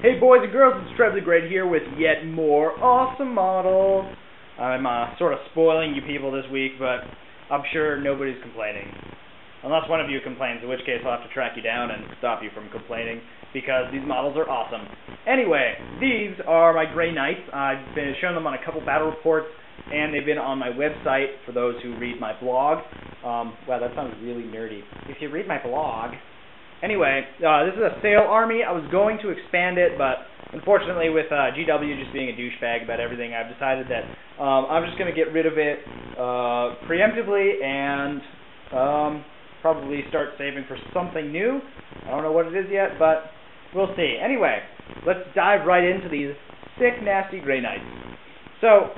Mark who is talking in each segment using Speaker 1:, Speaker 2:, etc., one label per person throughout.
Speaker 1: Hey boys and girls, it's Trevor the Great here with yet more awesome models. I'm sort of spoiling you people this week, but I'm sure nobody's complaining. Unless one of you complains, in which case I'll have to track you down and stop you from complaining, because these models are awesome. Anyway, these are my Grey Knights. I've been showing them on a couple battle reports, and they've been on my website for those who read my blog. Wow, that sounds really nerdy. If you read my blog... Anyway, this is a sale army. I was going to expand it, but unfortunately with GW just being a douchebag about everything, I've decided that I'm just going to get rid of it preemptively and probably start saving for something new. I don't know what it is yet, but we'll see. Anyway, let's dive right into these sick, nasty Grey Knights. So,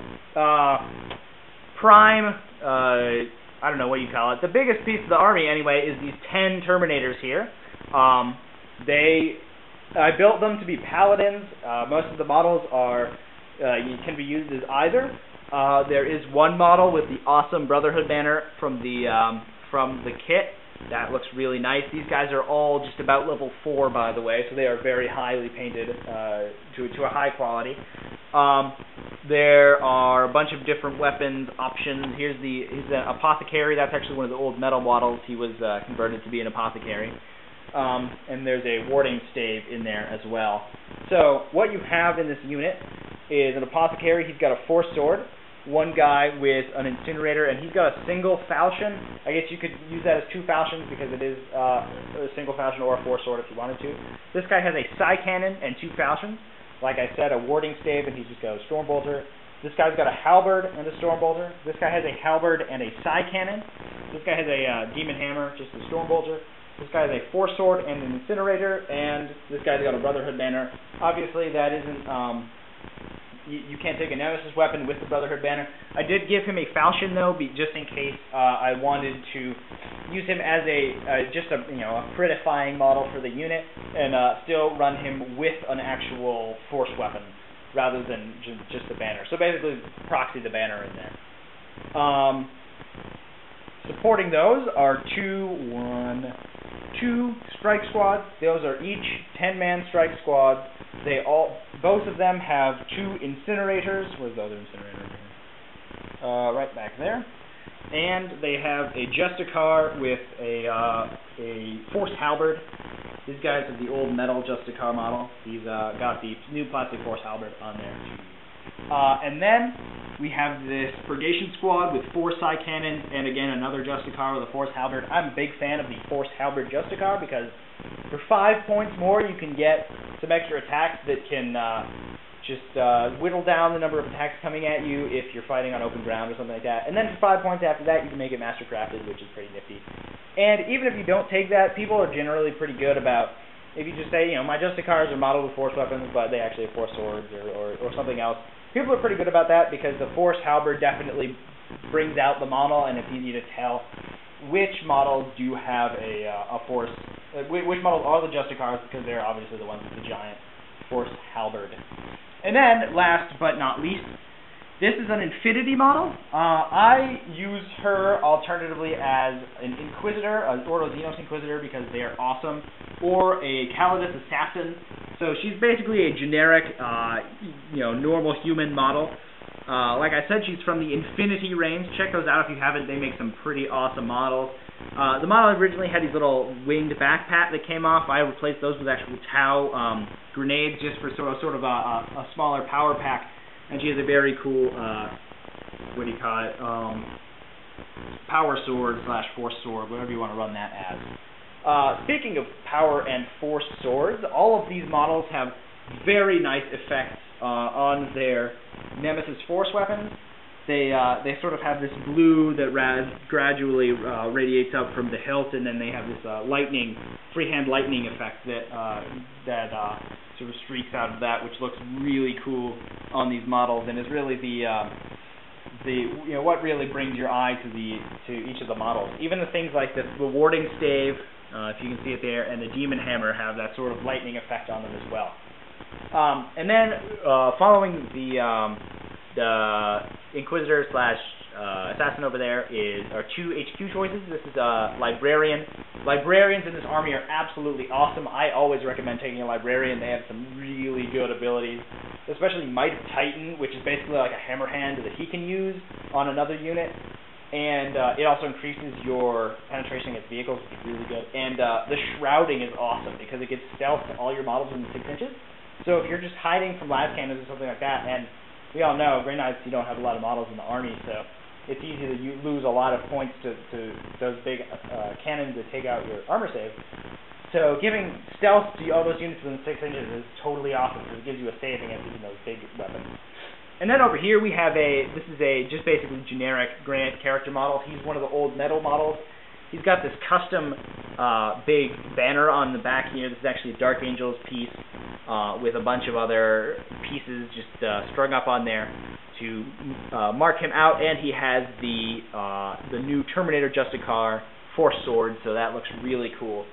Speaker 1: Prime, I don't know what you call it. The biggest piece of the army, anyway, is these 10 Terminators here. I built them to be paladins. Most of the models can be used as either. There is one model with the awesome Brotherhood banner from the kit. That looks really nice. These guys are all just about level 4, by the way, so they are very highly painted to a high quality. There are a bunch of different weapons options. Here's an apothecary. That's actually one of the old metal models. He was converted to be an apothecary. And there's a warding stave in there as well. So what you have in this unit is an apothecary. He's got a force sword, one guy with an incinerator, and he's got a single falchion. I guess you could use that as 2 falchions because it is a single falchion or a force sword if you wanted to. This guy has a psi cannon and 2 falchions. Like I said, a warding stave, and he's just got a storm bolter. This guy's got a halberd and a storm bolter. This guy has a halberd and a psi cannon. This guy has a demon hammer, just a storm bolter. This guy has a force sword and an incinerator, and this guy's got a Brotherhood banner. Obviously, that isn't, you can't take a Nemesis weapon with the Brotherhood banner. I did give him a falchion, though, just in case I wanted to use him as a critifying model for the unit, and still run him with an actual force weapon, rather than just the banner. So basically, proxy the banner in there. Supporting those are two strike squads. Those are each 10-man strike squads. Both of them have 2 incinerators. Where's the other incinerator? Right back there. And they have a Justicar with a force halberd. These guys are the old metal Justicar model. He's got the new plastic force halberd on there too. And then we have this Purgation Squad with 4 psi cannons, and again another Justicar with a force halberd. I'm a big fan of the force halberd Justicar because for 5 points more you can get some extra attacks that can just whittle down the number of attacks coming at you if you're fighting on open ground or something like that. And then for 5 points after that you can make it mastercrafted, which is pretty nifty. And even if you don't take that, people are generally pretty good about, if you just say, my Justicars are modeled with force weapons, but they actually have force swords or something else. People are pretty good about that because the force halberd definitely brings out the model, and it's easy to tell which models do have a force, which models are the Justicars, because they're obviously the ones with the giant force halberd. And then, last but not least, this is an Infinity model. I use her alternatively as an Inquisitor, an Ordo Xenos Inquisitor, because they are awesome, or a Calidus Assassin. So she's basically a generic, normal human model. Like I said, she's from the Infinity range. Check those out if you haven't. They make some pretty awesome models. The model originally had these little winged backpack that came off. I replaced those with actual Tau grenades just for sort of a smaller power pack. And she has a very cool, power sword / force sword, whatever you want to run that as. Speaking of power and force swords, all of these models have very nice effects on their Nemesis force weapons. They sort of have this blue that gradually radiates up from the hilt, and then they have this freehand lightning effect that sort of streaks out of that, which looks really cool on these models, and is really what really brings your eye to each of the models. Even the things like the warding stave, if you can see it there, and the demon hammer have that sort of lightning effect on them as well. And then following the Inquisitor slash Assassin over there are 2 HQ choices. This is Librarian. Librarians in this army are absolutely awesome. I always recommend taking a Librarian. They have some really good abilities, especially Might of Titan, which is basically like a hammer hand that he can use on another unit. And it also increases your penetration against vehicles, which is really good. And the Shrouding is awesome because it gives stealth to all your models within 6 inches. So if you're just hiding from las cannons or something like that, and we all know Grey Knights, you don't have a lot of models in the army, so it's easy to lose a lot of points to those big cannons that take out your armor save. So giving stealth to all those units within 6 inches is totally awesome because it gives you a save against even those big weapons. And then over here we have this is just basically generic Grant character model. He's one of the old metal models. He's got this custom big banner on the back here. This is actually a Dark Angels piece with a bunch of other pieces just strung up on there to mark him out. And he has the new Terminator Justicar Force Sword, so that looks really cool.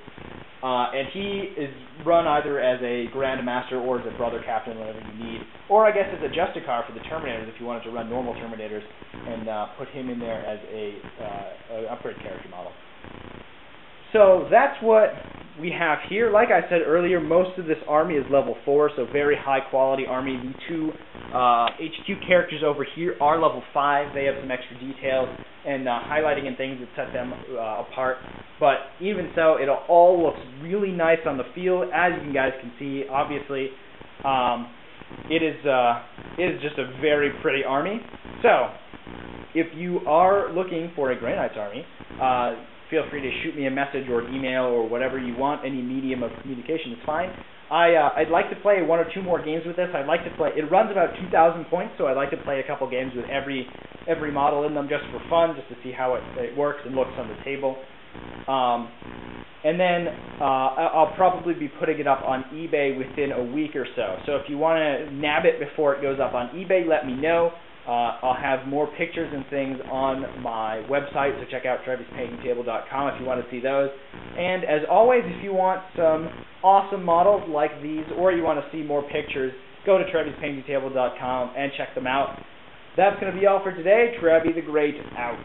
Speaker 1: And he is run either as a Grand Master or as a Brother Captain, whatever you need. Or I guess as a Justicar for the Terminators if you wanted to run normal Terminators and put him in there as an upgrade character model. So that's what we have here. Like I said earlier, most of this army is level 4, so very high quality army. The 2 HQ characters over here are level 5. They have some extra details and highlighting and things that set them apart. But even so, it all looks really nice on the field, as you guys can see. Obviously, it is just a very pretty army. So, if you are looking for a Grey Knights army, feel free to shoot me a message or an email or whatever you want. Any medium of communication is fine. I'd like to play 1 or 2 more games with this. I'd like to play. It runs about 2,000 points, so I'd like to play a couple games with every model in them just for fun, just to see how it works and looks on the table. And then I'll probably be putting it up on eBay within a week or so. So if you want to nab it before it goes up on eBay, let me know. I'll have more pictures and things on my website, so check out TrevisPaintingTable.com if you want to see those. And as always, if you want some awesome models like these, or you want to see more pictures, go to TrevisPaintingTable.com and check them out. That's going to be all for today. Trevi the Great out.